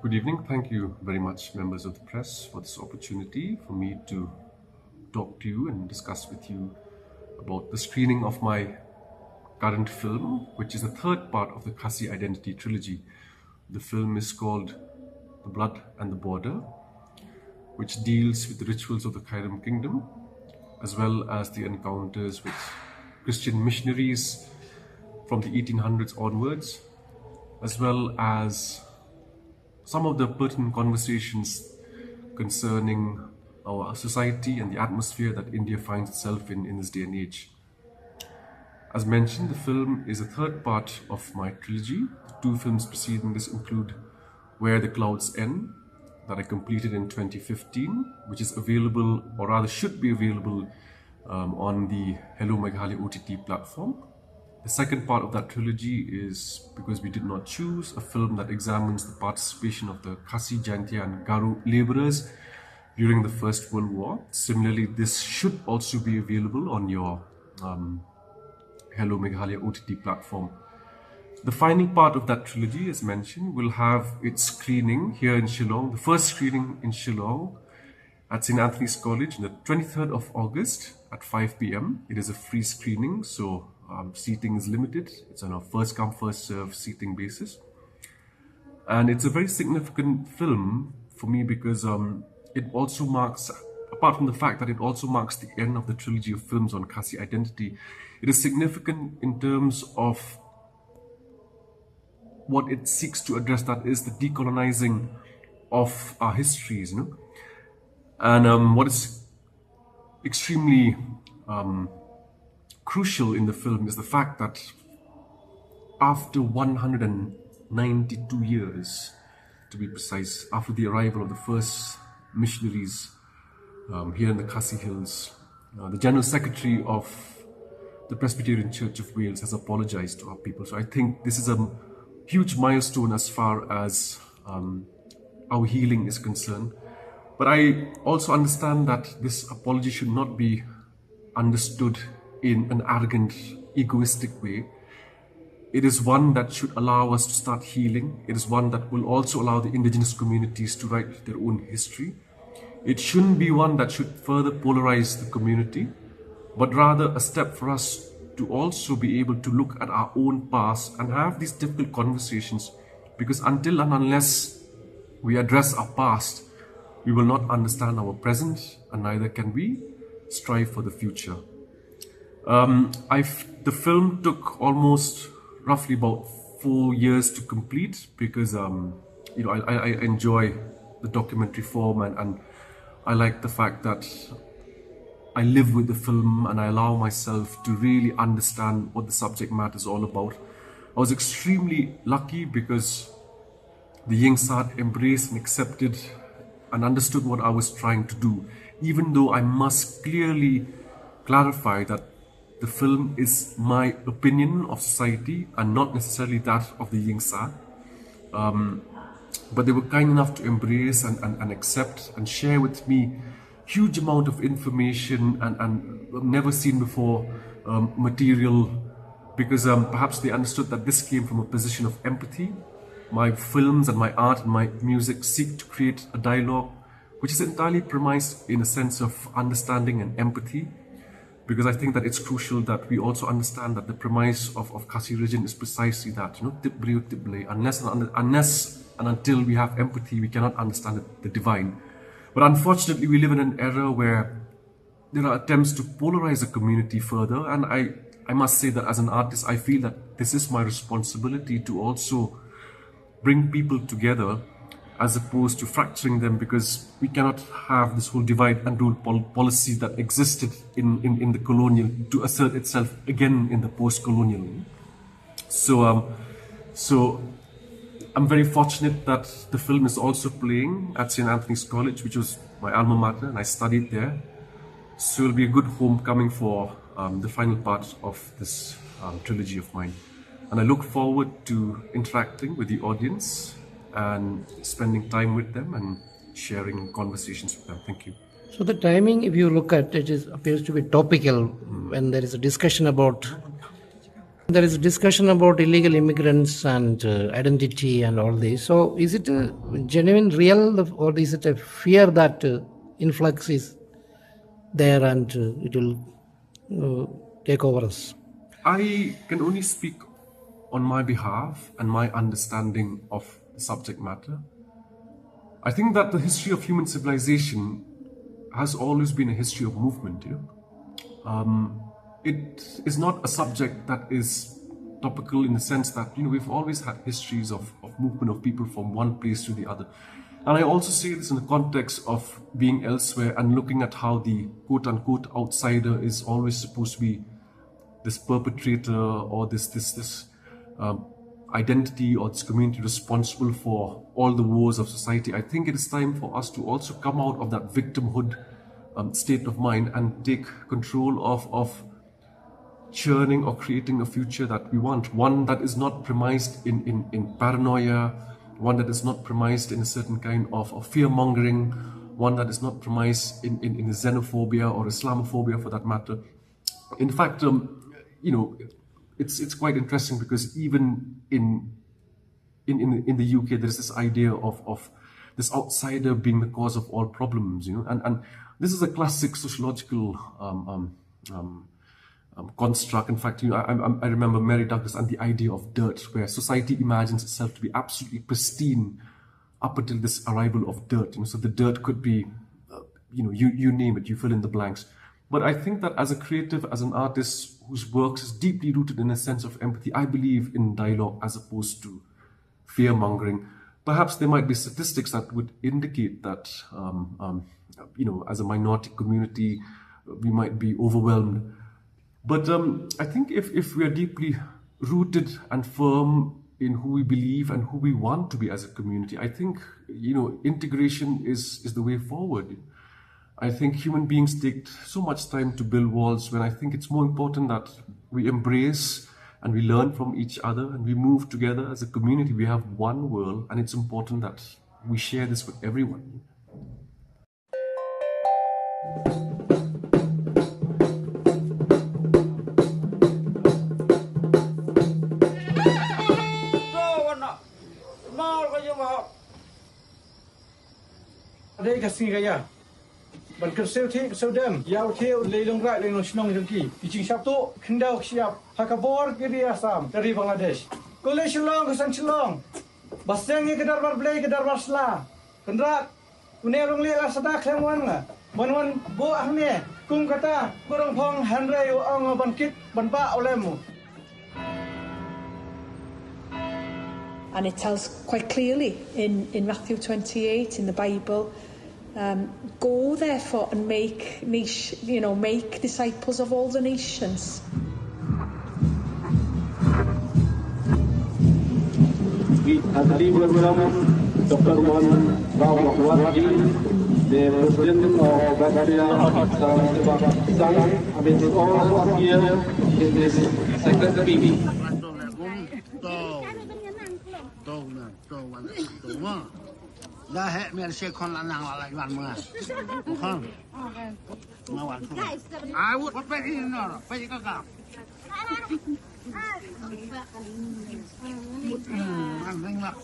Good evening. Thank you very much, members of the press, for this opportunity for me to talk to you and discuss with you about the screening of my current film, which is the third part of the Khasi Identity trilogy. The film is called The Blood and the Border, which deals with the rituals of the Kairam Kingdom, as well as the encounters with Christian missionaries from the 1800s onwards, as well as some of the pertinent conversations concerning our society and the atmosphere that India finds itself in this day and age. As mentioned, the film is a third part of my trilogy. The two films preceding this include Where the Clouds End, that I completed in 2015, which is available, or rather should be available, on the Hello Meghalaya OTT platform. The second part of that trilogy is Because We Did Not Choose, a film that examines the participation of the Khasi, Jaintia and Garo laborers during the First World War. Similarly, this should also be available on your Hello Meghalaya OTT platform. The final part of that trilogy, as mentioned, will have its screening here in Shillong, the first screening in Shillong at St. Anthony's College on the 23rd of August at 5 p.m. It is a free screening, so seating is limited. It's on a first come, first serve seating basis. And it's a very significant film for me because it also marks, apart from the fact that it also marks the end of the trilogy of films on Khasi identity, it is significant in terms of what it seeks to address, that is the decolonizing of our histories, And what is extremely crucial in the film is the fact that after 192 years, to be precise, after the arrival of the first missionaries here in the Khasi Hills, the General Secretary of the Presbyterian Church of Wales has apologized to our people. So I think this is a huge milestone as far as our healing is concerned. But I also understand that this apology should not be understood in an arrogant, egoistic way. It is one that should allow us to start healing. It is one that will also allow the indigenous communities to write their own history. It shouldn't be one that should further polarize the community, but rather a step for us to also be able to look at our own past and have these difficult conversations, because until and unless we address our past, we will not understand our present, and neither can we strive for the future. The film took almost roughly about 4 years to complete because I enjoy the documentary form and I like the fact that I live with the film and I allow myself to really understand what the subject matter is all about. I was extremely lucky because the Ying Sat embraced and accepted and understood what I was trying to do, even though I must clearly clarify that the film is my opinion of society and not necessarily that of the Ying Sat. But they were kind enough to embrace and accept and share with me huge amount of information and never seen before material, because perhaps they understood that this came from a position of empathy. My films and my art and my music seek to create a dialogue which is entirely premised in a sense of understanding and empathy, because I think that it's crucial that we also understand that the premise of Khasi religion is precisely that, unless and until we have empathy, we cannot understand the divine. But unfortunately, we live in an era where there are attempts to polarize the community further, and I must say that as an artist, I feel that this is my responsibility to also bring people together as opposed to fracturing them, because we cannot have this whole divide and rule policy that existed in the colonial to assert itself again in the post-colonial. So I'm very fortunate that the film is also playing at St. Anthony's College, which was my alma mater, and I studied there. So it'll be a good homecoming for the final part of this trilogy of mine. And I look forward to interacting with the audience and spending time with them and sharing conversations with them. Thank you. So the timing, if you look at it, appears to be topical when there is a discussion about There is discussion about illegal immigrants and identity and all this. So, is it a genuine, real, or is it a fear that influx is there and it will take over us? I can only speak on my behalf and my understanding of the subject matter. I think that the history of human civilization has always been a history of movement. It is not a subject that is topical in the sense that we've always had histories of movement of people from one place to the other. And I also say this in the context of being elsewhere and looking at how the quote-unquote outsider is always supposed to be this perpetrator or this identity or this community responsible for all the woes of society. I think it is time for us to also come out of that victimhood state of mind and take control of churning or creating a future that we want. One that is not premised in paranoia, one that is not premised in a certain kind of fear-mongering, one that is not premised in xenophobia or Islamophobia for that matter. In fact, it's quite interesting because even in the UK, there is this idea of this outsider being the cause of all problems, and this is a classic sociological construct. In fact, I remember Mary Douglas and the idea of dirt, where society imagines itself to be absolutely pristine up until this arrival of dirt. So the dirt could be, you name it, you fill in the blanks. But I think that as a creative, as an artist whose works is deeply rooted in a sense of empathy, I believe in dialogue as opposed to fear-mongering. Perhaps there might be statistics that would indicate that, as a minority community, we might be overwhelmed. But I think if we are deeply rooted and firm in who we believe and who we want to be as a community, I think, integration is the way forward. I think human beings take so much time to build walls when I think it's more important that we embrace and we learn from each other and we move together as a community. We have one world, and it's important that we share this with everyone. Ban kerseu thi kerseu dem yau theu leilong rai leilong sinong jengki kijing sabtu kendau siap hakabor kiri Assam dari Bangladesh kole shilong kesan shilong baseng ke darbar blai ke darbar sla kendrak unelong le asada klemwan nga banwan bo ahne kum kata kurang phong hanrei ong ban kit ban ba olemu. And it tells quite clearly in Matthew 28 in the Bible, go therefore and make disciples of all the nations. Dr. Wanphrang, the president of Bacteria is also here in this second meeting. đã hệ miền xe con là nàng lại đoàn mưa không mà hoàn phụ ai muốn bắt phải đi nó phải cái cả ăn nhanh lắm